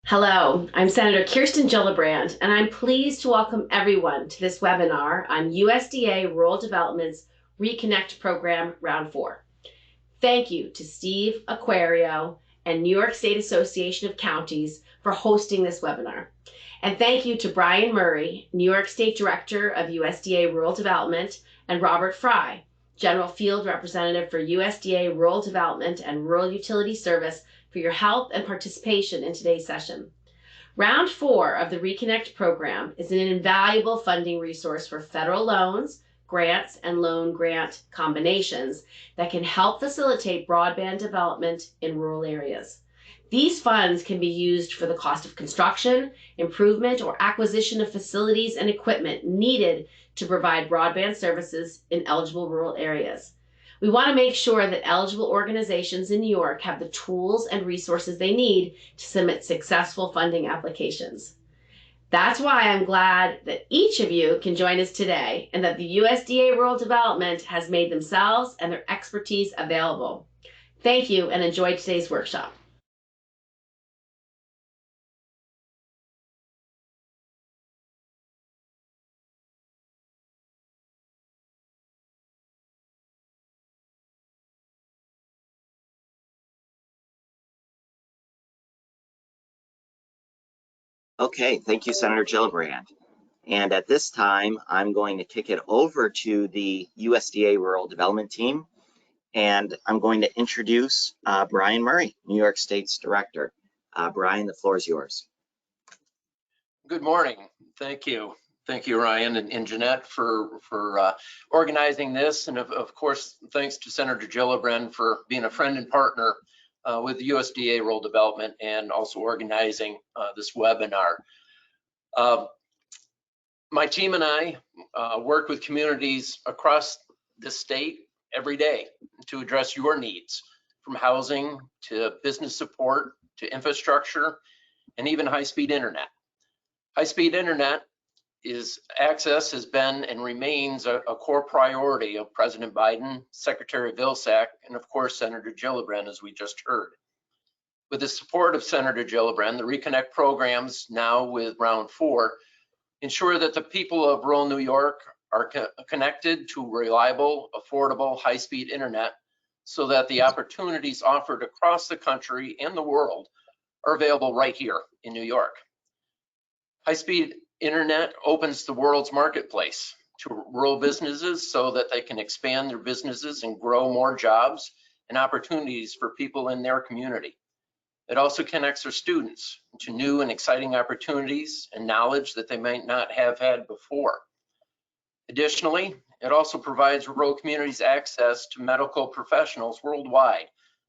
Hello, I'm Senator Kirsten Gillibrand, and I'm pleased to welcome everyone to this webinar on USDA Rural Development's ReConnect Program Round 4. Thank you to Steve Aquario and New York State Association of Counties for hosting this webinar. And thank you to Brian Murray, New York State Director of USDA Rural Development, and Robert Fry, General Field Representative for USDA Rural Development and Rural Utility Service, for your help and participation in today's session. Round 4 of the ReConnect program is an invaluable funding resource for federal loans, grants, and loan grant combinations that can help facilitate broadband development in rural areas. These funds can be used for the cost of construction, improvement, or acquisition of facilities and equipment needed to provide broadband services in eligible rural areas. We want to make sure that eligible organizations in New York have the tools and resources they need to submit successful funding applications. That's why I'm glad that each of you can join us today and that the USDA Rural Development has made themselves and their expertise available. Thank you and enjoy today's workshop. Okay, thank you, Senator Gillibrand. And at this time, I'm going to kick it over to the USDA Rural Development team, and I'm going to introduce Brian Murray, New York State's Director. Brian, the floor is yours. Good morning. Thank you. Thank you, Ryan and Jeanette, for organizing this. And of course, thanks to Senator Gillibrand for being a friend and partner with the USDA Rural Development and also organizing this webinar. My team and I work with communities across the state every day to address your needs, from housing to business support to infrastructure and even high-speed internet. High-speed internet access has been and remains a core priority of President Biden, Secretary Vilsack, and of course, Senator Gillibrand, as we just heard. With the support of Senator Gillibrand, the ReConnect programs, now with Round 4, ensure that the people of rural New York are connected to reliable, affordable, high-speed internet so that the opportunities offered across the country and the world are available right here in New York. High-speed internet opens the world's marketplace to rural businesses so that they can expand their businesses and grow more jobs and opportunities for people in their community. It also connects their students to new and exciting opportunities and knowledge that they might not have had before. Additionally, it also provides rural communities access to medical professionals worldwide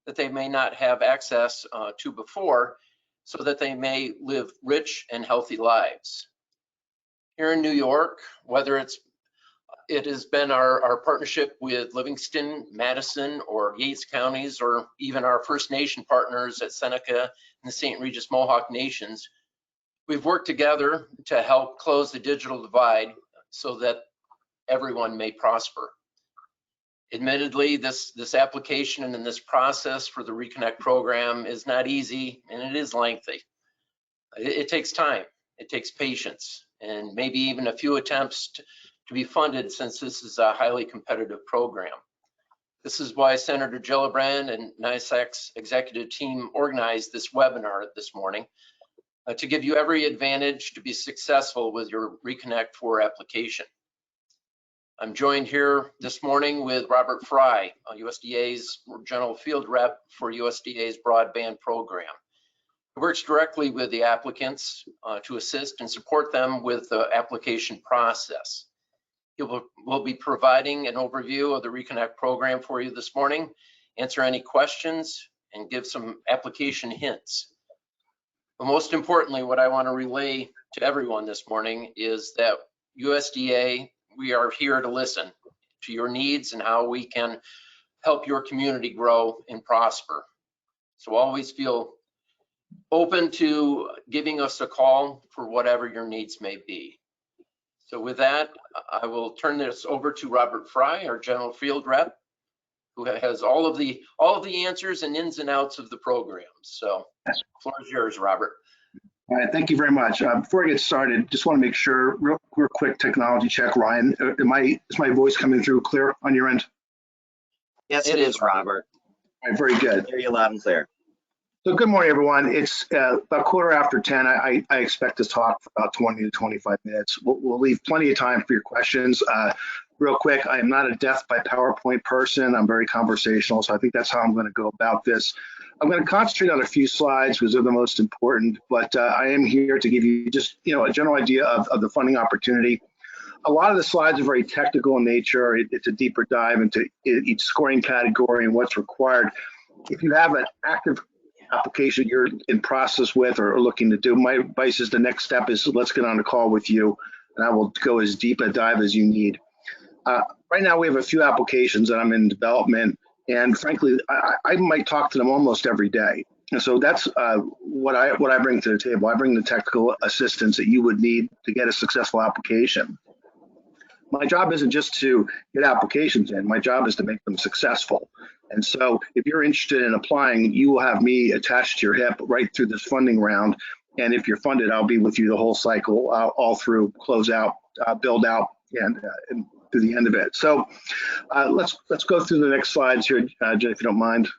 that they may not have access to before, so that they may live rich and healthy lives. Here in New York, whether it has been our partnership with Livingston, Madison, or Yates counties, or even our First Nation partners at Seneca and the St. Regis Mohawk Nations, we've worked together to help close the digital divide so that everyone may prosper. Admittedly, this application and this process for the ReConnect program is not easy, and it is lengthy. It takes time, it takes patience, and maybe even a few attempts to be funded, since this is a highly competitive program. This is why Senator Gillibrand and NYSAC's executive team organized this webinar this morning to give you every advantage to be successful with your ReConnect 4 application. I'm joined here this morning with Robert Fry, USDA's General Field Rep for USDA's broadband program. He works directly with the applicants to assist and support them with the application process. He will be providing an overview of the ReConnect program for you this morning, answer any questions, and give some application hints. But most importantly, what I want to relay to everyone this morning is that USDA, we are here to listen to your needs and how we can help your community grow and prosper. So always feel open to giving us a call for whatever your needs may be. So with that, I will turn this over to Robert Fry, our General Field Rep, who has all of the answers and ins and outs of the program. So, Yes. floor is yours, Robert. All right, thank you very much. Before I get started, just want to make sure, real quick technology check, Ryan. Is my voice coming through clear on your end? Yes, it is, Robert. All right, very good. Hear you loud and clear. So good morning, everyone. It's about 10:15. I expect to talk for about 20 to 25 minutes. We'll leave plenty of time for your questions. Real quick, I am not a death by PowerPoint person. I'm very conversational, so I think that's how I'm going to go about this. I'm going to concentrate on a few slides because they're the most important, but I am here to give you just a general idea of the funding opportunity. A lot of the slides are very technical in nature. It's a deeper dive into each scoring category and what's required. If you have an active application you're in process with or looking to do, my advice is the next step is let's get on a call with you and I will go as deep a dive as you need. Right now we have a few applications that I'm in development, and frankly I might talk to them almost every day. And so that's what I bring to the table. I bring the technical assistance that you would need to get a successful application. My job isn't just to get applications in, my job is to make them successful. And so if you're interested in applying, you will have me attached to your hip right through this funding round. And if you're funded, I'll be with you the whole cycle, all through close out, build out, and to the end of it. So let's go through the next slides here, Jen, if you don't mind.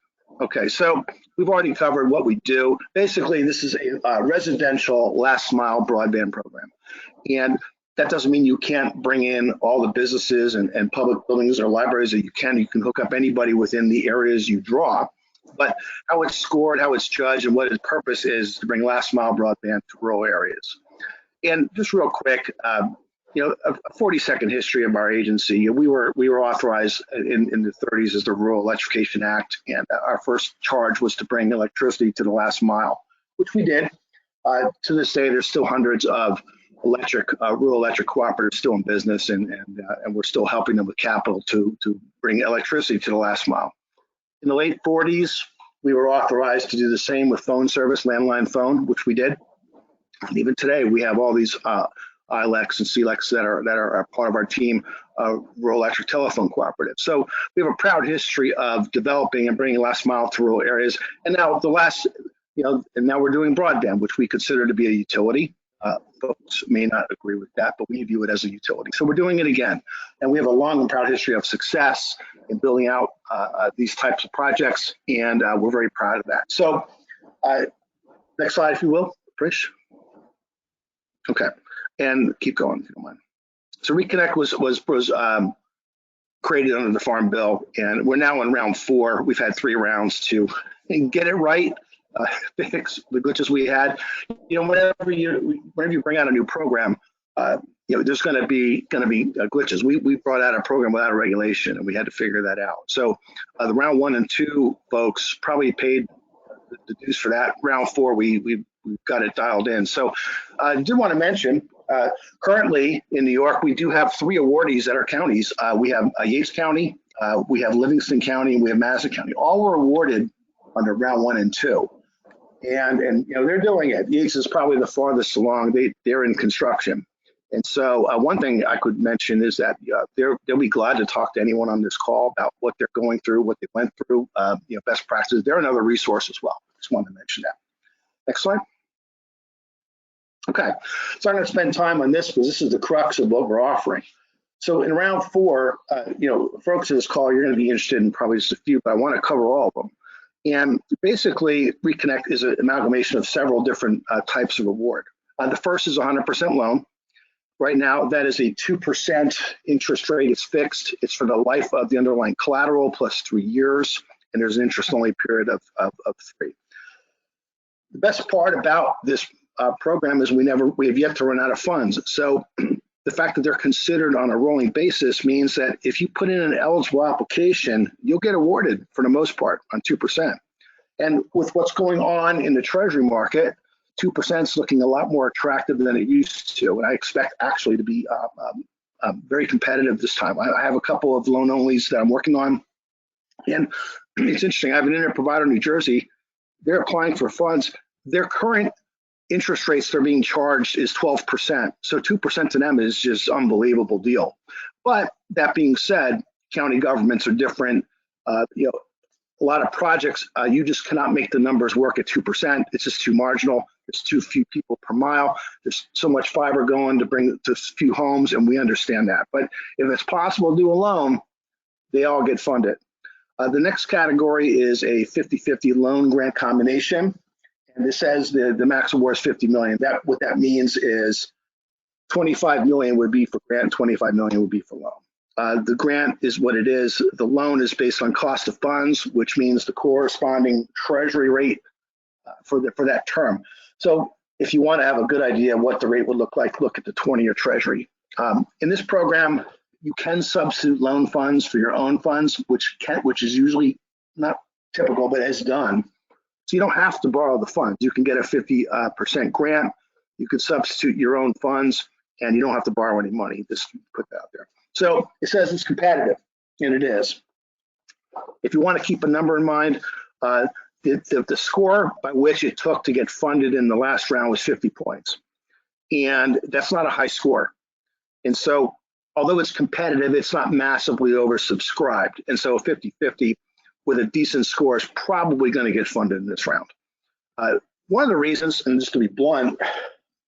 Okay, so we've already covered what we do. Basically, this is a residential last mile broadband program. And that doesn't mean you can't bring in all the businesses and public buildings or libraries that you can. You can hook up anybody within the areas you draw. But how it's scored, how it's judged, and what its purpose is to bring last mile broadband to rural areas. And just real quick, a 40-second history of our agency. We were authorized in the 30s as the Rural Electrification Act, and our first charge was to bring electricity to the last mile, which we did. To this day, there's still hundreds of rural electric cooperatives still in business, and we're still helping them with capital to bring electricity to the last mile. In the late 40s, we were authorized to do the same with phone service, landline phone, which we did. And even today, we have all these ILECs and CLECs that are part of our team, rural electric telephone cooperative. So we have a proud history of developing and bringing last mile to rural areas. And now now we're doing broadband, which we consider to be a utility. Folks may not agree with that, but we view it as a utility. So we're doing it again. And we have a long and proud history of success in building out these types of projects, and we're very proud of that. So next slide, if you will, Trish. Okay, and keep going if you don't mind. So ReConnect was created under the Farm Bill, and we're now in round 4. We've had 3 rounds to get it right. Fix the glitches we had. Whenever you bring out a new program, there's going to be glitches. We brought out a program without a regulation, and we had to figure that out. So the round 1 and 2 folks probably paid the dues for that. Round 4, we've got it dialed in. So I did want to mention, currently in New York, we do have 3 awardees that are counties. We have Yates County, we have Livingston County, and we have Madison County. All were awarded under round 1 and 2. And they're doing it. Yates is probably the farthest along. They're in construction. And so one thing I could mention is that they'll be glad to talk to anyone on this call about what they're going through, what they went through, best practices. They're another resource as well. Just wanted to mention that. Next slide. Okay, so I'm going to spend time on this because this is the crux of what we're offering. So in round 4, folks in this call, you're going to be interested in probably just a few, but I want to cover all of them. And basically, ReConnect is an amalgamation of several different types of award. The first is 100% loan. Right now, that is a 2% interest rate. It's fixed. It's for the life of the underlying collateral plus 3 years, and there's an interest-only period of 3. The best part about this program is we have yet to run out of funds. So the fact that they're considered on a rolling basis means that if you put in an eligible application, you'll get awarded for the most part on 2%. And with what's going on in the Treasury market, 2% is looking a lot more attractive than it used to. And I expect actually to be very competitive this time. I have a couple of loan onlys that I'm working on. And it's interesting, I have an internet provider in New Jersey. They're applying for funds. Their current interest rates they're being charged is 12%. So 2% to them is just unbelievable deal. But that being said, county governments are different. You know, a lot of projects, you just cannot make the numbers work at 2%. It's just too marginal. There's too few people per mile. There's so much fiber going to bring to few homes, and we understand that. But if it's possible to do a loan, they all get funded. The next category is a 50-50 loan grant combination. And this says the max award is $50 million. What that means is $25 million would be for grant, $25 million would be for loan. The grant is what it is. The loan is based on cost of funds, which means the corresponding treasury rate for that term. So if you want to have a good idea of what the rate would look like, look at the 20-year treasury. In this program, you can substitute loan funds for your own funds, which is usually not typical, but is done. So you don't have to borrow the funds. You can get a 50% grant. You could substitute your own funds, and you don't have to borrow any money. Just put that out there. So it says it's competitive, and it is. If you want to keep a number in mind, the score by which it took to get funded in the last round was 50 points. And that's not a high score. And so although it's competitive, it's not massively oversubscribed. And so 50-50 with a decent score is probably going to get funded in this round. One of the reasons, and just to be blunt,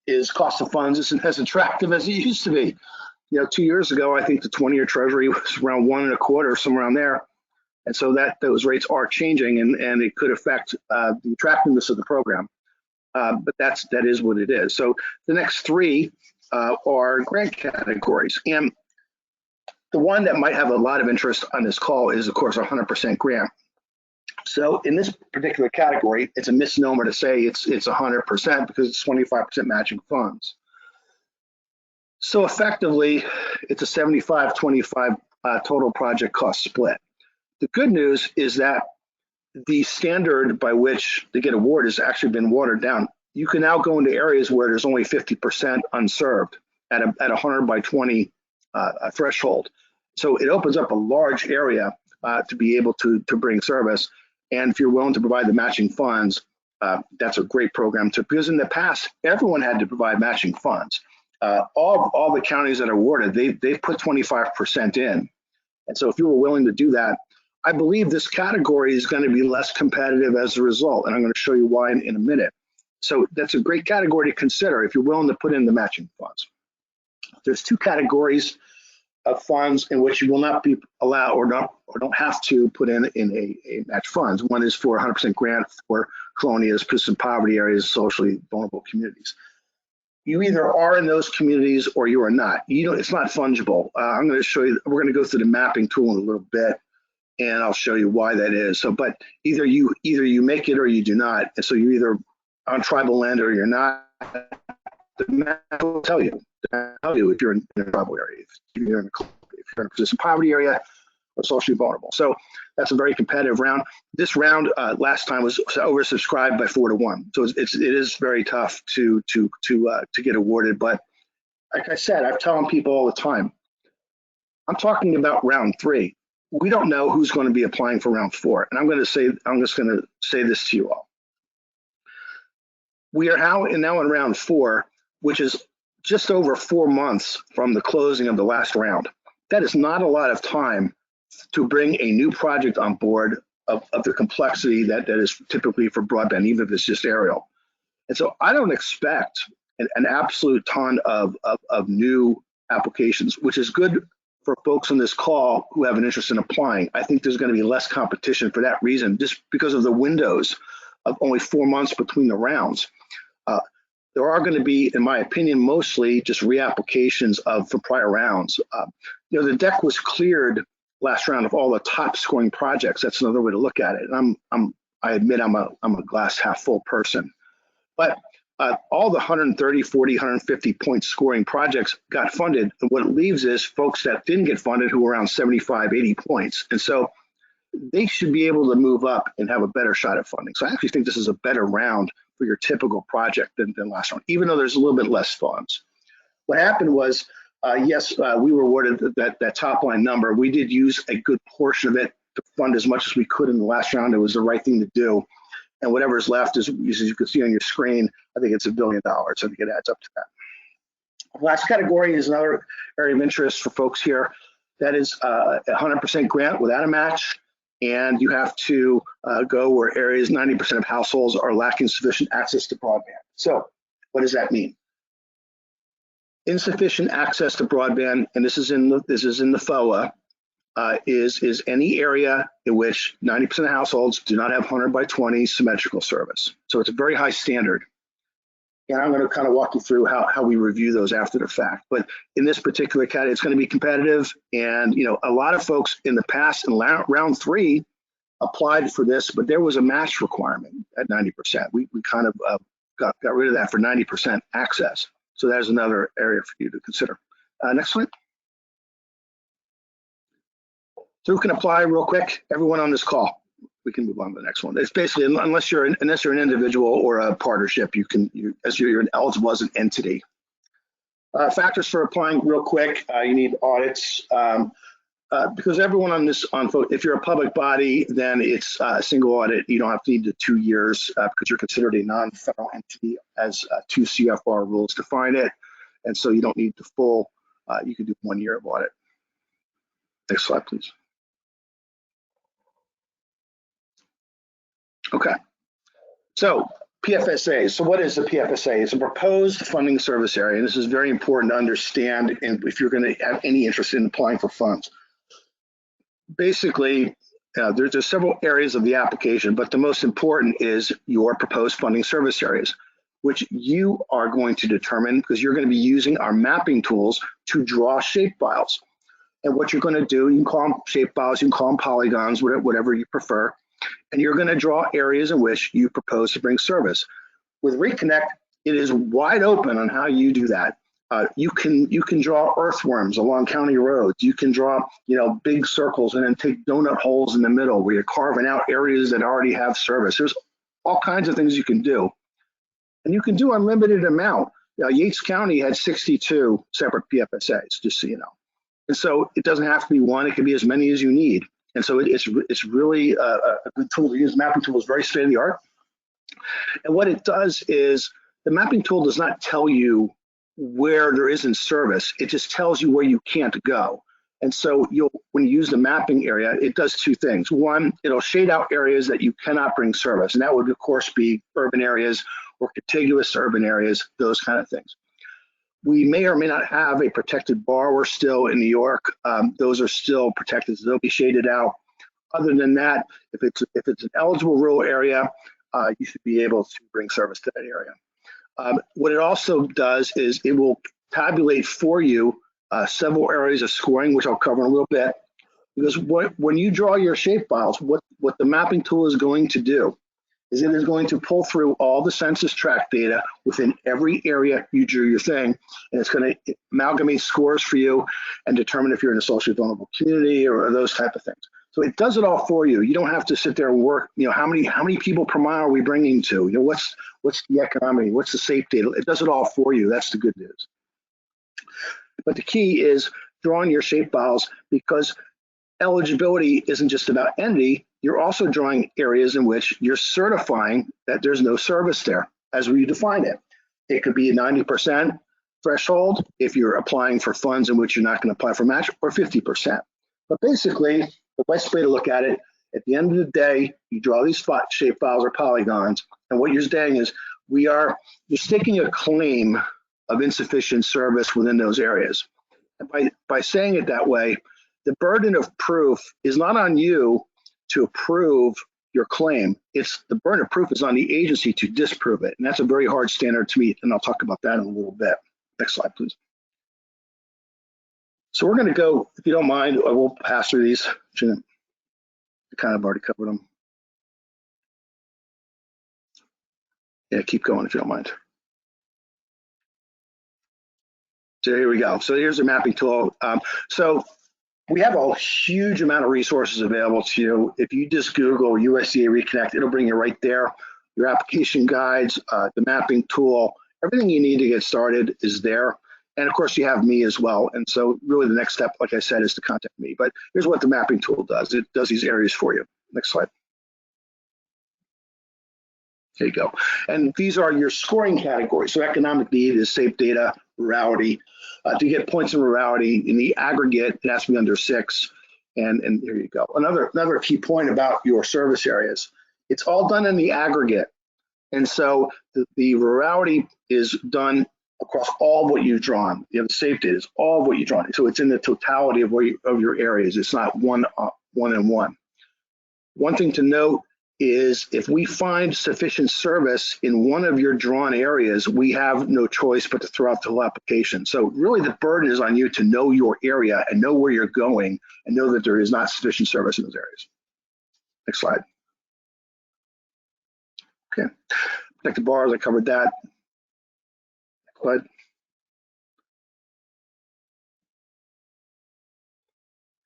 is cost of funds isn't as attractive as it used to be. You know, 2 years ago, I think the 20-year treasury was around 1.25, somewhere around there. And so those rates are changing, and it could affect the attractiveness of the program. But that is what it is. So the next three are grant categories. And the one that might have a lot of interest on this call is, of course, 100% grant. So in this particular category, it's a misnomer to say it's 100% because it's 25% matching funds. So effectively, it's a 75-25 total project cost split. The good news is that the standard by which they get awarded has actually been watered down. You can now go into areas where there's only 50% unserved at a 100 by 20 threshold. So it opens up a large area to be able to bring service. And if you're willing to provide the matching funds, that's a great program too, because in the past, everyone had to provide matching funds. All the counties that are awarded, they put 25% in. And so if you were willing to do that, I believe this category is going to be less competitive as a result. And I'm going to show you why in a minute. So that's a great category to consider if you're willing to put in the matching funds. There's two categories of funds in which you will not be allowed or don't have to put in a match funds. One is for 100% grant for colonias, persistent poverty areas, socially vulnerable communities. You either are in those communities or you are not. It's not fungible. I'm going to show you. We're going to go through the mapping tool in a little bit, and I'll show you why that is. So, but either you make it or you do not. And so you're either on tribal land or you're not. The map will tell you if you're in a tribal area, if you're in a persistent poverty area or socially vulnerable. So that's a very competitive round. This round last time was oversubscribed by 4 to 1. So it is very tough to get awarded. But like I said, I'm telling people all the time, I'm talking about round 3. We don't know who's going to be applying for round 4. And I'm just going to say this to you all. We are now in round 4, which is just over 4 months from the closing of the last round. That is not a lot of time to bring a new project on board of the complexity that is typically for broadband, even if it's just aerial. And so I don't expect an absolute ton of new applications, which is good for folks on this call who have an interest in applying. I think there's going to be less competition for that reason, just because of the windows of only 4 months between the rounds. There are going to be, in my opinion, mostly just reapplications for prior rounds. The deck was cleared last round of all the top scoring projects. That's another way to look at it. And I admit I'm a glass half full person, but all the 130, 40, 150 point scoring projects got funded. And what it leaves is folks that didn't get funded who were around 75, 80 points. And so they should be able to move up and have a better shot at funding. So I actually think this is a better round for your typical project than last round, even though there's a little bit less funds. What happened was, yes, we were awarded that top line number. We did use a good portion of it to fund as much as we could in the last round. It was the right thing to do. And whatever's left is, as you can see on your screen, I think it's $1 billion. I think it adds up to that. Last category is another area of interest for folks here. That is 100% grant without a match. and you have to go where areas 90% of households are lacking sufficient access to broadband. So what does that mean? Insufficient access to broadband, and this is in the FOA, is any area in which 90% of households do not have 100 by 20 symmetrical service. So it's a very high standard. And I'm going to kind of walk you through how we review those after the fact. But in this particular category, it's going to be competitive. And, you know, a lot of folks in the past in round 3 applied for this, but there was a match requirement at 90%. We kind of got rid of that for 90% access. So there's another area for you to consider. Next slide. So who can apply real quick? Everyone on this call. We can move on to the next one. It's basically, unless you're an individual or a partnership, you're eligible as an entity. Factors for applying real quick, you need audits. Because everyone on this, if you're a public body, then it's a single audit. You don't have to need the 2 years because you're considered a non-federal entity as 2 CFR rules define it. And so you don't need the full, you can do 1 year of audit. Next slide, please. Okay, so PFSA. So what is the PFSA? It's a proposed funding service area, and this is very important to understand if you're going to have any interest in applying for funds. Basically, there's several areas of the application, but the most important is your proposed funding service areas, which you are going to determine because you're going to be using our mapping tools to draw shapefiles. And what you're going to do, you can call them shapefiles, you can call them polygons, whatever you prefer. And you're going to draw areas in which you propose to bring service. With ReConnect, it is wide open on how you do that. You can draw earthworms along county roads. You can draw, you know, big circles and then take donut holes in the middle where you're carving out areas that already have service. There's all kinds of things you can do, and you can do unlimited amount. Yates County had 62 separate PFSAs, just so you know. And so it doesn't have to be one; it can be as many as you need. And so it's really a good tool to use. Mapping tool is very state of the art. And what it does is the mapping tool does not tell you where there isn't service. It just tells you where you can't go. And so when you use the mapping area, it does 2 things. One, it'll shade out areas that you cannot bring service. And that would, of course, be urban areas or contiguous to urban areas, those kind of things. We may or may not have a protected borrower still in New York. Those are still protected, so they'll be shaded out. Other than that, if it's an eligible rural area, you should be able to bring service to that area. What it also does is it will tabulate for you several areas of scoring, which I'll cover in a little bit. Because when you draw your shapefiles, what the mapping tool is going to do is it is going to pull through all the census tract data within every area you drew your thing, and it's going to amalgamate scores for you and determine if you're in a socially vulnerable community or those type of things. So it does it all for you. You don't have to sit there and work, you know, how many people per mile are we bringing to? You know, what's the economy, what's the safe data? It does it all for you. That's the good news. But the key is drawing your shapefiles, because eligibility isn't just about entity. You're also drawing areas in which you're certifying that there's no service there, as we define it. It could be a 90% threshold if you're applying for funds in which you're not going to apply for match, or 50%. But basically, the best way to look at it, at the end of the day, you draw these shapefiles or polygons, and what you're saying is you're staking a claim of insufficient service within those areas. And by saying it that way, the burden of proof is not on you to prove your claim. It's the burden of proof is on the agency to disprove it. And that's a very hard standard to meet. And I'll talk about that in a little bit. Next slide, please. So we're going to go, if you don't mind, I will pass through these. I kind of already covered them. Yeah, keep going if you don't mind. So here we go. So here's the mapping tool. So we have a huge amount of resources available to you. If you just Google USDA ReConnect, it'll bring you right there. Your application guides, the mapping tool, everything you need to get started is there. And of course, you have me as well. And so really the next step, like I said, is to contact me. But here's what the mapping tool does. It does these areas for you. Next slide. There you go. And these are your scoring categories. So economic need is safe data, rurality. To get points in rurality, in the aggregate, it has to be under 6. And there you go. Another key point about your service areas, it's all done in the aggregate. And so the rurality is done across all what you've drawn. You have the safe data, it's all what you've drawn. So it's in the totality of your areas. It's not one and one. One thing to note is if we find sufficient service in one of your drawn areas, we have no choice but to throw out the whole application. So really the burden is on you to know your area and know where you're going and know that there is not sufficient service in those areas. Next slide. Okay, protected bars, I covered that. Next slide.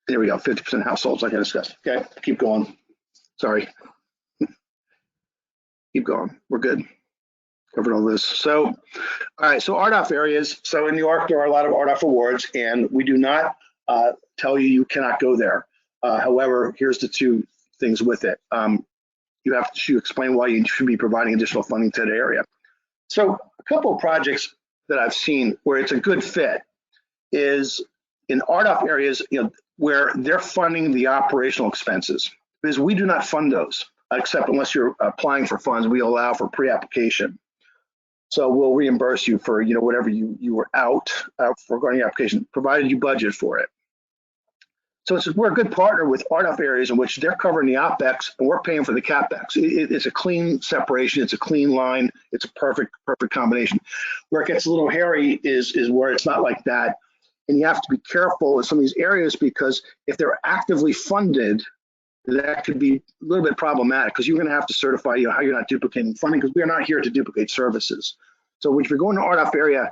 There we go, 50% households like I discussed. Okay, keep going. Sorry. Keep going, we're good. Covered all this. So, all right, so Ardoff areas. So in New York, there are a lot of Ardoff awards, and we do not tell you cannot go there. However, here's the two things with it. You have to explain why you should be providing additional funding to that area. So a couple of projects that I've seen where it's a good fit is in Ardoff areas, where they're funding the operational expenses, because we do not fund those. Except unless you're applying for funds, we allow for pre-application. So we'll reimburse you for whatever you were out for regarding the application, provided you budget for it. So we're a good partner with Ardoff areas in which they're covering the OpEx and we're paying for the CapEx. It's a clean separation, it's a clean line, it's a perfect combination. Where it gets a little hairy is where it's not like that. And you have to be careful in some of these areas because if they're actively funded, that could be a little bit problematic because you're going to have to certify how you're not duplicating funding, because we are not here to duplicate services. So if you're going to Ardoff area,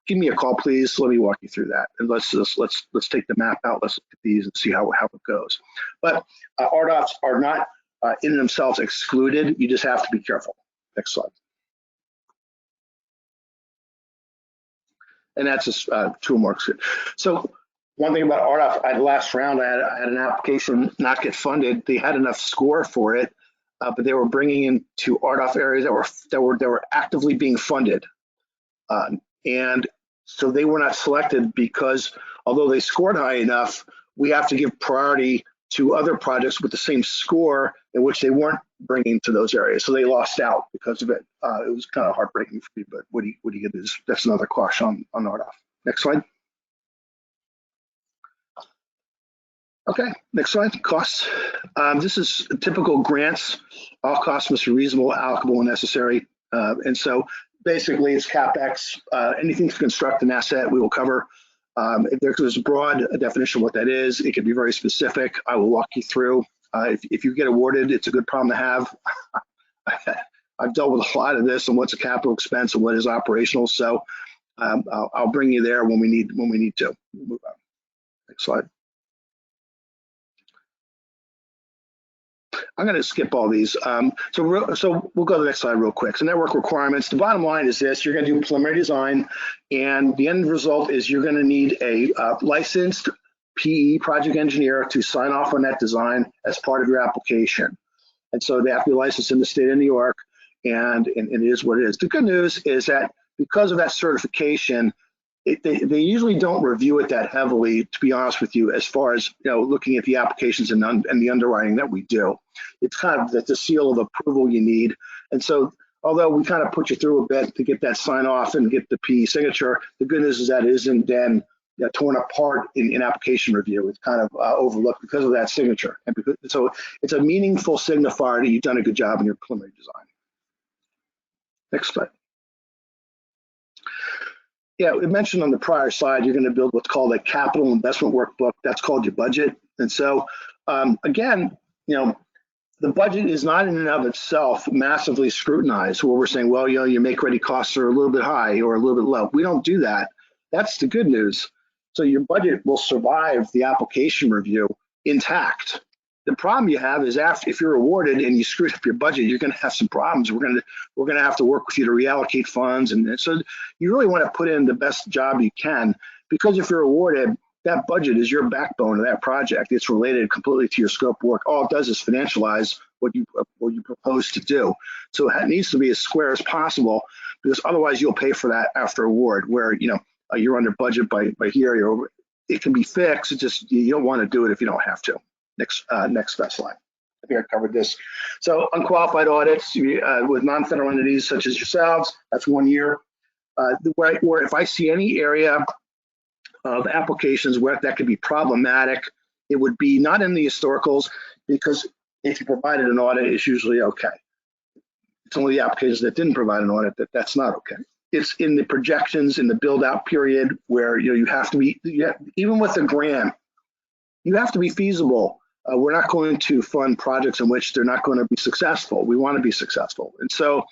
give me a call, please. Let me walk you through that, and let's take the map out. Let's look at these and see how it goes. But Ardoffs are not in themselves excluded. You just have to be careful. Next slide. And that's just two more. So. One thing about Ardoff, last round, I had an application not get funded. They had enough score for it, but they were bringing in to Ardoff areas that were actively being funded, and so they were not selected because although they scored high enough, we have to give priority to other projects with the same score in which they weren't bringing to those areas. So they lost out because of it. It was kind of heartbreaking for me, but what do you get? That's another caution on Ardoff. Next slide. Okay, next slide, costs. This is typical grants. All costs must be reasonable, allocable, and necessary. And so basically it's CapEx. Anything to construct an asset, we will cover. If there's a broad definition of what that is, it can be very specific. I will walk you through. If you get awarded, it's a good problem to have. I've dealt with a lot of this and what's a capital expense and what is operational. So I'll bring you there when we need to. Move on. Next slide. I'm going to skip all these. So we'll go to the next slide real quick. So network requirements. The bottom line is this: you're going to do preliminary design, and the end result is you're going to need a licensed PE project engineer to sign off on that design as part of your application. And so they have to be licensed in the state of New York, and it is what it is. The good news is that because of that certification, they usually don't review it that heavily, to be honest with you, as far as looking at the applications and the underwriting that we do. It's kind of the seal of approval you need. And so although we kind of put you through a bit to get that sign off and get the PE signature, the good news is that it isn't then torn apart in application review. It's kind of overlooked because of that signature. And so it's a meaningful signifier that you've done a good job in your preliminary design. Next slide. Yeah, we mentioned on the prior slide, you're going to build what's called a capital investment workbook. That's called your budget. And so, again, the budget is not in and of itself massively scrutinized where we're saying, well, your make-ready costs are a little bit high or a little bit low. We don't do that. That's the good news. So your budget will survive the application review intact. The problem you have is if you're awarded and you screwed up your budget, you're going to have some problems. We're going to have to work with you to reallocate funds, and so you really want to put in the best job you can, because if you're awarded, that budget is your backbone of that project. It's related completely to your scope of work. All it does is financialize what you propose to do. So it needs to be as square as possible, because otherwise you'll pay for that after award, where you're under budget by here, you're over. it can be fixed. It's just you don't want to do it if you don't have to. Next slide. I think I covered this. So unqualified audits with non-federal entities such as yourselves, that's 1 year. Where if I see any area of applications where that could be problematic, it would be not in the historicals, because if you provided an audit, it's usually okay. It's only the applications that didn't provide an audit that's not okay. It's in the projections in the build out period where you have to be, even with a grant, you have to be feasible. We're not going to fund projects in which they're not going to be successful. We want to be successful. And so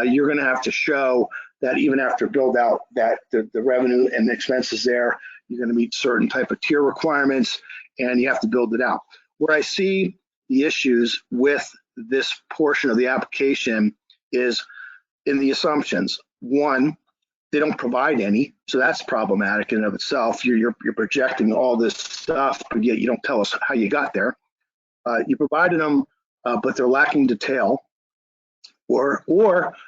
you're going to have to show that even after build out, that the revenue and the expenses there, you're going to meet certain type of tier requirements, and you have to build it out. Where I see the issues with this portion of the application is in the assumptions. One, they don't provide any, so that's problematic in and of itself. You're projecting all this stuff, but yet you don't tell us how you got there. You provided them, but they're lacking detail, or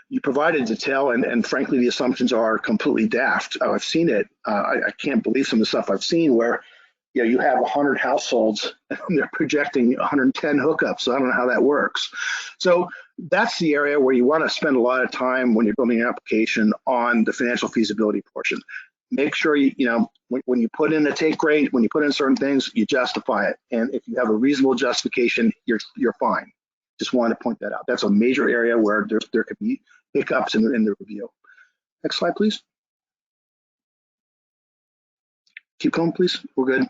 you provided detail, and frankly, the assumptions are completely daft. I've seen it. I can't believe some of the stuff I've seen where you have 100 households and they're projecting 110 hookups. So I don't know how that works. So that's the area where you want to spend a lot of time when you're building an application on the financial feasibility portion. Make sure when you put in a take rate, when you put in certain things, you justify it. And if you have a reasonable justification, you're fine. Just wanted to point that out. That's a major area where there could be hiccups in the review. Next slide, please. Keep going, please. We're good.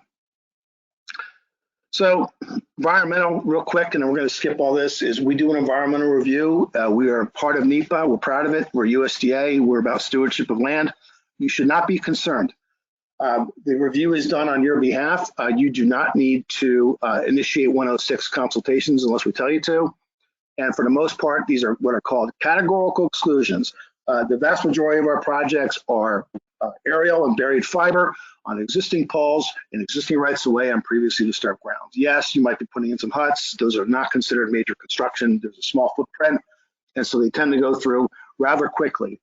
So environmental, real quick, and then we're going to skip all this, is we do an environmental review. We are part of NEPA. We're proud of it. We're USDA. We're about stewardship of land. You should not be concerned. The review is done on your behalf. You do not need to initiate 106 consultations unless we tell you to. And for the most part, these are what are called categorical exclusions. The vast majority of our projects are aerial and buried fiber on existing poles and existing rights of way on previously disturbed grounds. Yes, you might be putting in some huts. Those are not considered major construction. There's a small footprint, and so they tend to go through rather quickly.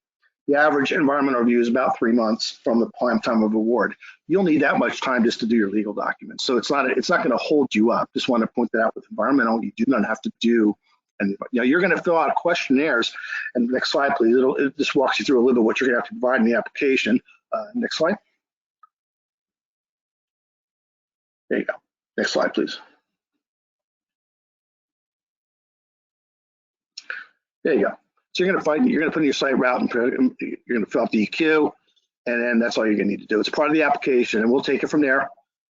The average environmental review is about 3 months from the time of award. You'll need that much time just to do your legal documents. So it's not going to hold you up. Just want to point that out with environmental. You do not have to do, and you're going to fill out questionnaires. And next slide, please. It just walks you through a little bit what you're going to have to provide in the application. Next slide. There you go. Next slide, please. There you go. So you're going to put in your site route, and you're going to fill out the EQ, and then that's all you're going to need to do. It's part of the application, and we'll take it from there.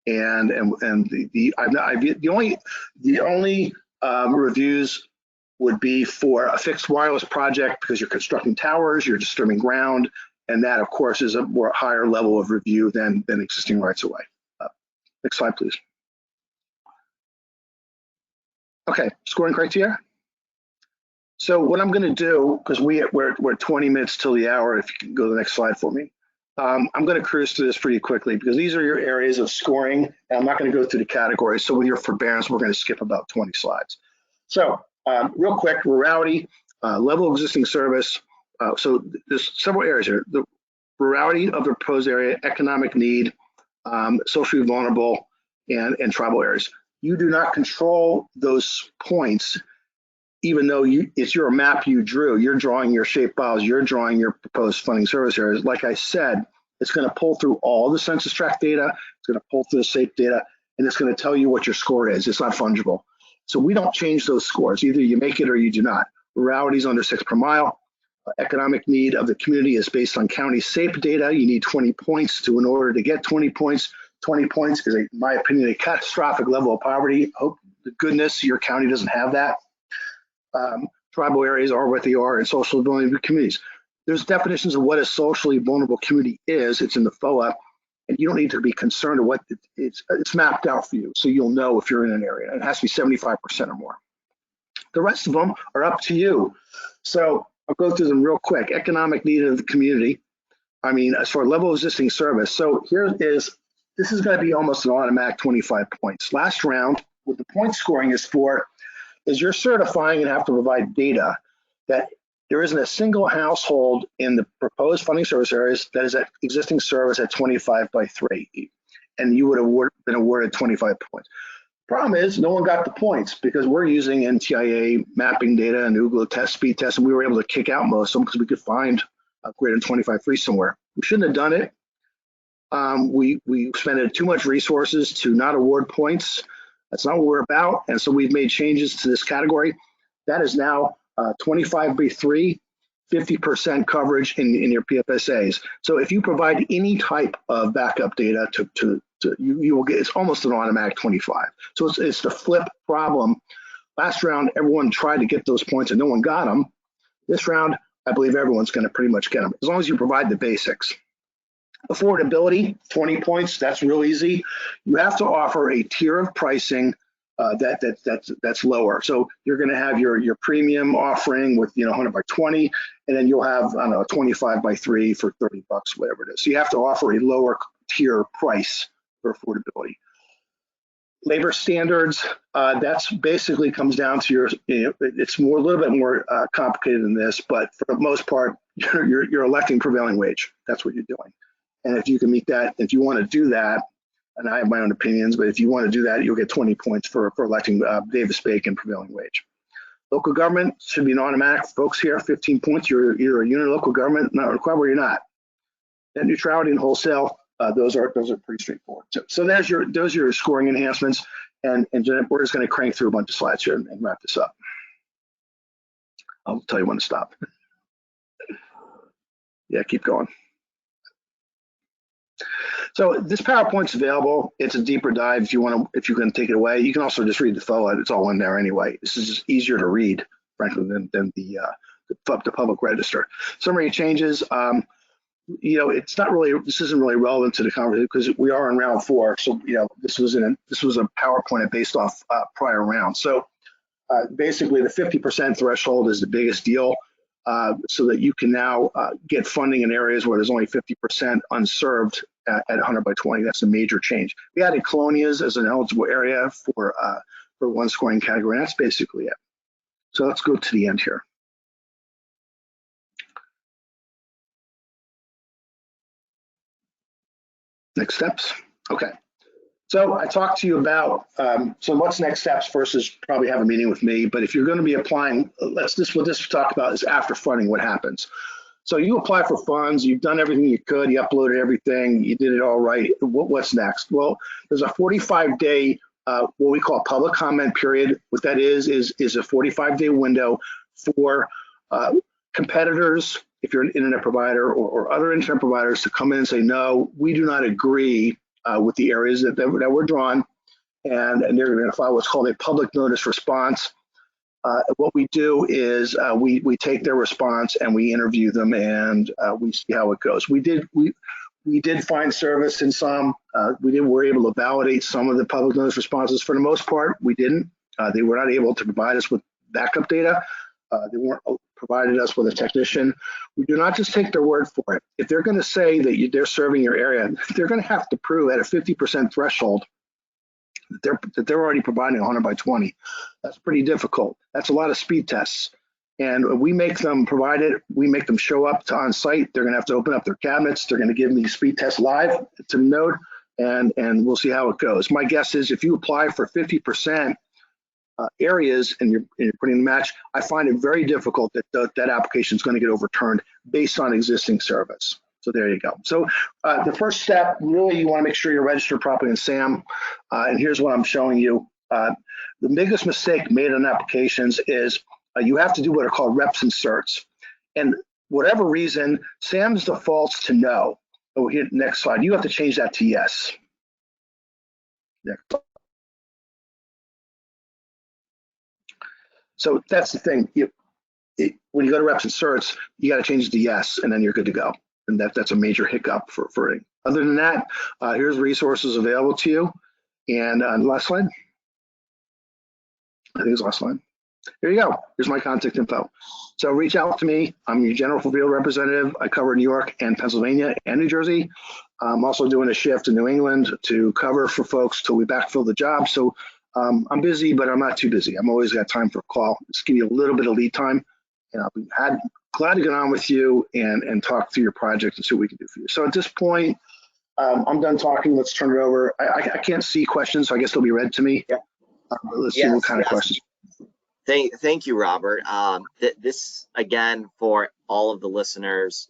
And the only reviews would be for a fixed wireless project, because you're constructing towers, you're disturbing ground, and that, of course, is a more higher level of review than existing rights of way. Next slide, please. Okay, scoring criteria. So what I'm going to do, because we're 20 minutes till the hour, if you can go to the next slide for me. I'm going to cruise through this pretty quickly, because these are your areas of scoring, and I'm not going to go through the categories. So with your forbearance, we're going to skip about 20 slides. So real quick, rurality, level of existing service. So there's several areas here. The rurality of the proposed area, economic need, socially vulnerable, and tribal areas. You do not control those points, even though it's your map you drew. You're drawing your shape files, you're drawing your proposed funding service areas. Like I said, it's going to pull through all the census tract data, it's going to pull through the SAPE data, and it's going to tell you what your score is. It's not fungible. So we don't change those scores. Either you make it or you do not. Rurality is under 6 per mile. Economic need of the community is based on county SAPE data. You need 20 points in order to get 20 points. 20 points is, in my opinion, a catastrophic level of poverty. Hope to goodness your county doesn't have that. Tribal areas are what they are, and socially vulnerable communities. There's definitions of what a socially vulnerable community is. It's in the FOA, and you don't need to be concerned of what it's mapped out for you, so you'll know if you're in an area. It has to be 75% or more. The rest of them are up to you. So I'll go through them real quick. Economic need of the community. I mean, as for level of existing service. So this is going to be almost an automatic 25 points. Last round, what the point scoring is for, is you're certifying and have to provide data that there isn't a single household in the proposed funding service areas that is at existing service at 25 by 3. and you would have been awarded 25 points. Problem is, no one got the points because we're using NTIA mapping data and Google test, speed tests, and we were able to kick out most of them because we could find greater than 25 free somewhere. We shouldn't have done it. We spent too much resources to not award points. That's not what we're about. And so we've made changes to this category. That is now 25B3, 50% coverage in your PFSAs. So if you provide any type of backup data you will get, it's almost an automatic 25. So it's the flip problem. Last round, everyone tried to get those points and no one got them. This round, I believe everyone's going to pretty much get them, as long as you provide the basics. Affordability, 20 points, that's real easy. You have to offer a tier of pricing that's lower. So you're going to have your premium offering with 100 by 20, and then you'll have, I don't know, 25 by 3 for 30 bucks, whatever it is. So you have to offer a lower tier price for affordability. Labor standards, that's basically comes down to it's a little bit more complicated than this, but for the most part, you're electing prevailing wage. That's what you're doing. And if you can meet that, if you want to do that, and I have my own opinions, but if you want to do that, you'll get 20 points for electing Davis-Bacon prevailing wage. Local government should be an automatic. Folks here, 15 points. You're a unit of local government, not required where you're not. Net neutrality and wholesale, those are pretty straightforward. So those are your scoring enhancements. And we're just going to crank through a bunch of slides here and wrap this up. I'll tell you when to stop. Yeah, keep going. So this PowerPoint's available. It's a deeper dive if you're going to take it away. You can also just read the FOA. It's all in there anyway. This is just easier to read, frankly, than the public register. Summary of changes. It's not really. This isn't really relevant to the conversation because we are in round 4. So this was a PowerPoint based off prior rounds. So basically, the 50% threshold is the biggest deal. So that you can now get funding in areas where there's only 50% unserved at 100 by 20. That's a major change. We added colonias as an eligible area for one scoring category, and that's basically it. So let's go to the end here. Next steps. Okay. So I talked to you about, so what's next steps versus probably have a meeting with me, but if you're going to be applying, what this talk about is after funding, what happens. So you apply for funds, you've done everything you could, you uploaded everything, you did it all right. What's next? Well, there's a 45-day, what we call public comment period. What that is a 45-day window for competitors, if you're an internet provider or other internet providers, to come in and say, no, we do not agree with the areas that were drawn, and they're going to file what's called a public notice response. What we do is we take their response and we interview them, and we see how it goes. We did find service in some. We were able to validate some of the public notice responses. For the most part, we didn't. They were not able to provide us with backup data. They weren't provided us with a technician. We do not just take their word for it. If they're going to say that they're serving your area, they're going to have to prove at a 50% threshold that they're already providing 100 by 20. That's pretty difficult. That's a lot of speed tests. And we make them provide it. We make them show up to on site. They're going to have to open up their cabinets. They're going to give me speed tests live to the node, and we'll see how it goes. My guess is if you apply for 50% areas and you're putting a match, I find it very difficult that application is going to get overturned based on existing service. So there you go. So the first step, really, you want to make sure you're registered properly in SAM. And here's what I'm showing you. The biggest mistake made on applications is you have to do what are called reps and certs. And whatever reason, SAM's defaults to no. Oh, here, next slide. You have to change that to yes. Next. So that's the thing. When you go to reps and certs, you got to change it to yes, and then you're good to go. And that's a major hiccup for it. Other than that, here's resources available to you. And last slide. I think it's last slide. Here you go. Here's my contact info. So reach out to me. I'm your general field representative. I cover New York and Pennsylvania and New Jersey. I'm also doing a shift in New England to cover for folks till we backfill the job. So I'm busy, but I'm not too busy. I'm always got time for a call. Just give you a little bit of lead time, and I'll be glad to get on with you and talk through your project and see what we can do for you. So at this point, I'm done talking. Let's turn it over. I can't see questions, so I guess they'll be read to me. Yep. Let's see what kind of questions. Thank you, Robert. This, again, for all of the listeners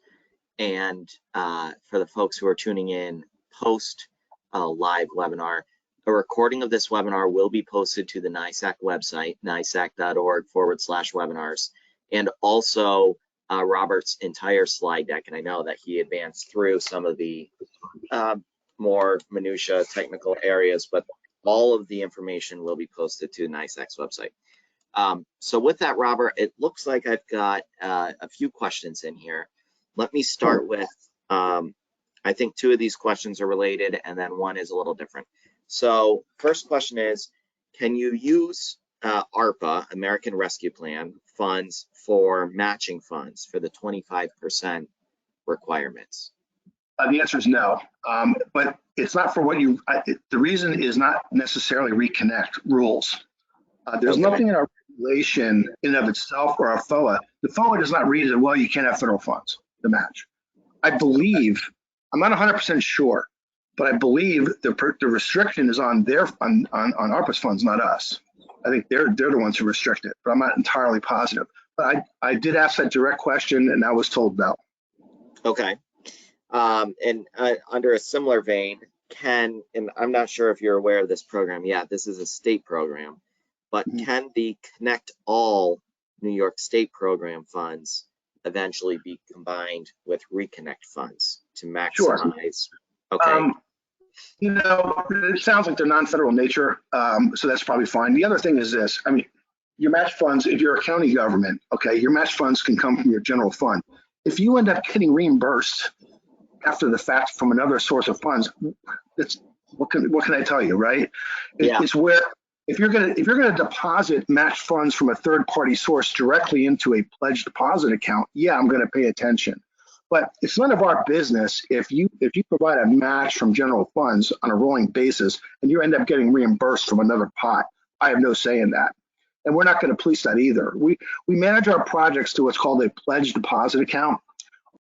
and for the folks who are tuning in post live webinar, a recording of this webinar will be posted to the NYSAC website, nysac.org/webinars, and also Robert's entire slide deck. And I know that he advanced through some of the more minutia technical areas, but all of the information will be posted to NYSAC's website. So with that, Robert, it looks like I've got a few questions in here. Let me start with, I think 2 of these questions are related and then 1 is a little different. So first question is, can you use ARPA, American Rescue Plan, funds for matching funds for the 25% requirements? The answer is no, but it's not for what you, the reason is not necessarily ReConnect rules. There's nothing in our regulation in and of itself or our FOA. The FOA does not read it, well, you can't have federal funds to match. I believe, I'm not 100% sure, but I believe the restriction is on on ARPA's funds, not us. I think they're the ones who restrict it, but I'm not entirely positive. But I did ask that direct question and I was told no. Okay. And under a similar vein, and I'm not sure if you're aware of this program yet, this is a state program, but can the Connect All New York State program funds eventually be combined with ReConnect funds to maximize? Sure. Okay. You know, it sounds like they're non-federal in nature, so that's probably fine. The other thing is this, I mean, your match funds, if you're a county government, okay, your match funds can come from your general fund. If you end up getting reimbursed after the fact from another source of funds, that's what can I tell you, right? It's where if you're gonna deposit match funds from a third-party source directly into a pledged deposit account, yeah, I'm gonna pay attention. But it's none of our business if you provide a match from general funds on a rolling basis and you end up getting reimbursed from another pot. I have no say in that. And we're not going to police that either. We manage our projects to what's called a pledged deposit account.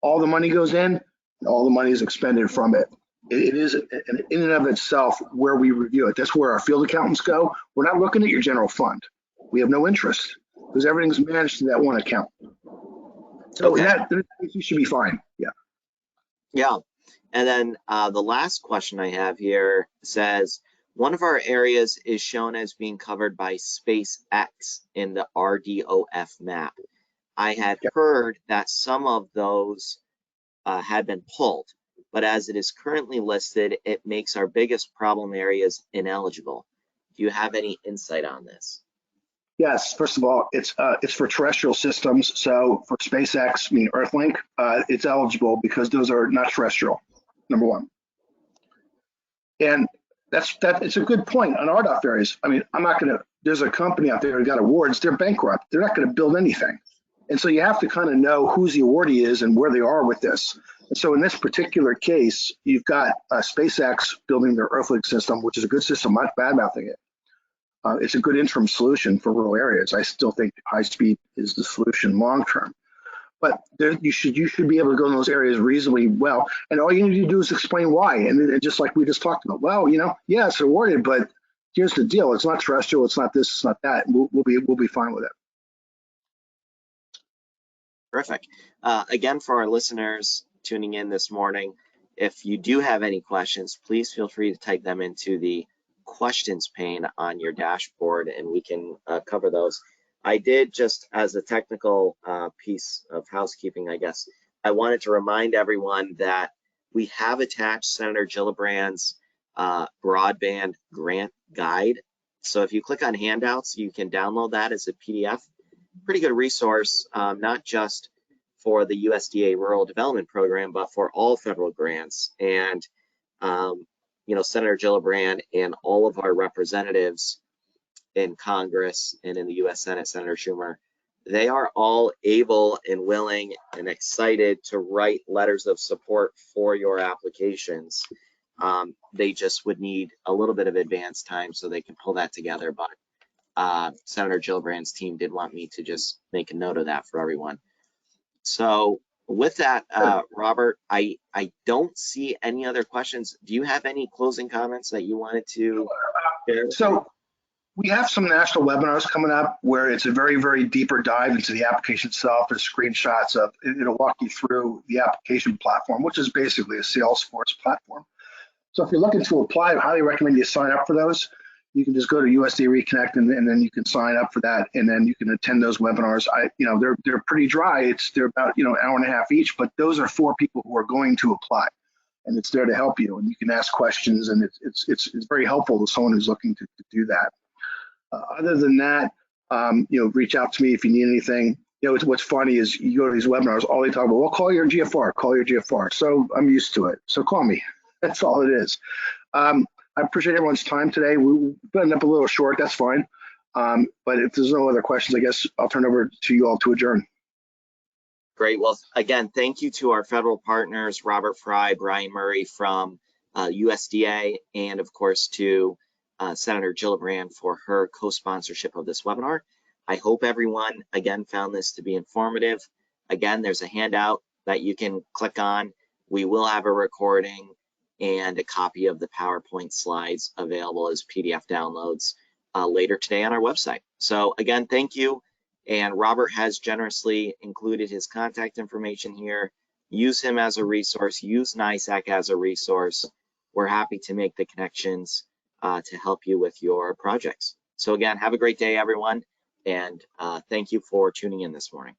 All the money goes in and all the money is expended from it. It is in and of itself where we review it. That's where our field accountants go. We're not looking at your general fund. We have no interest because everything's managed to that one account. So that you should be fine. Yeah. Yeah. And then the last question I have here says, one of our areas is shown as being covered by SpaceX in the RDOF map. I had heard that some of those had been pulled, but as it is currently listed, it makes our biggest problem areas ineligible. Do you have any insight on this? Yes, first of all, it's for terrestrial systems. So for SpaceX, meaning Earthlink, it's eligible because those are not terrestrial, number one. And it's a good point on Ardoff Areas. I mean, there's a company out there that got awards, they're bankrupt. They're not gonna build anything. And so you have to kind of know who's the awardee is and where they are with this. And so in this particular case, you've got SpaceX building their Earthlink system, which is a good system, not bad-mouthing it. It's a good interim solution for rural areas. I still think high speed is the solution long term. But you should be able to go in those areas reasonably well. And all you need to do is explain why. And just like we just talked about, well, you know, yeah, it's awarded, but here's the deal. It's not terrestrial. It's not this. It's not that. We'll be fine with it. Terrific. Again, for our listeners tuning in this morning, if you do have any questions, please feel free to type them into the questions pane on your dashboard and we can cover those. I did, just as a technical piece of housekeeping, I guess, I wanted to remind everyone that we have attached Senator Gillibrand's broadband grant guide. So if you click on handouts, you can download that as a PDF. Pretty good resource, not just for the USDA Rural Development Program, but for all federal grants. And you know, Senator Gillibrand and all of our representatives in Congress and in the US Senate, Senator Schumer, they are all able and willing and excited to write letters of support for your applications. They just would need a little bit of advance time so they can pull that together. But Senator Gillibrand's team did want me to just make a note of that for everyone. So with that, Robert, I don't see any other questions. Do you have any closing comments that you wanted to share? So we have some national webinars coming up where it's a very, very deeper dive into the application itself. There's screenshots of, it'll walk you through the application platform, which is basically a Salesforce platform. So if you're looking to apply, I highly recommend you sign up for those. You can just go to USDA Reconnect and then you can sign up for that, and then you can attend those webinars. They're pretty dry. They're about an hour and a half each, but those are for people who are going to apply, and it's there to help you. And you can ask questions, and it's very helpful to someone who's looking to do that. Other than that, reach out to me if you need anything. What's funny is you go to these webinars, all they talk about, well, call your GFR. So I'm used to it. So call me. That's all it is. I appreciate everyone's time today. We'll end up a little short, that's fine. But if there's no other questions, I guess I'll turn it over to you all to adjourn. Great. Well, again, thank you to our federal partners, Robert Fry, Brian Murray from USDA, and of course to Senator Gillibrand for her co-sponsorship of this webinar. I hope everyone, again, found this to be informative. Again, there's a handout that you can click on. We will have a recording and a copy of the PowerPoint slides available as PDF downloads later today on our website. So again, thank you. And Robert has generously included his contact information here. Use him as a resource, use NYSAC as a resource. We're happy to make the connections to help you with your projects. So again, have a great day, everyone. And thank you for tuning in this morning.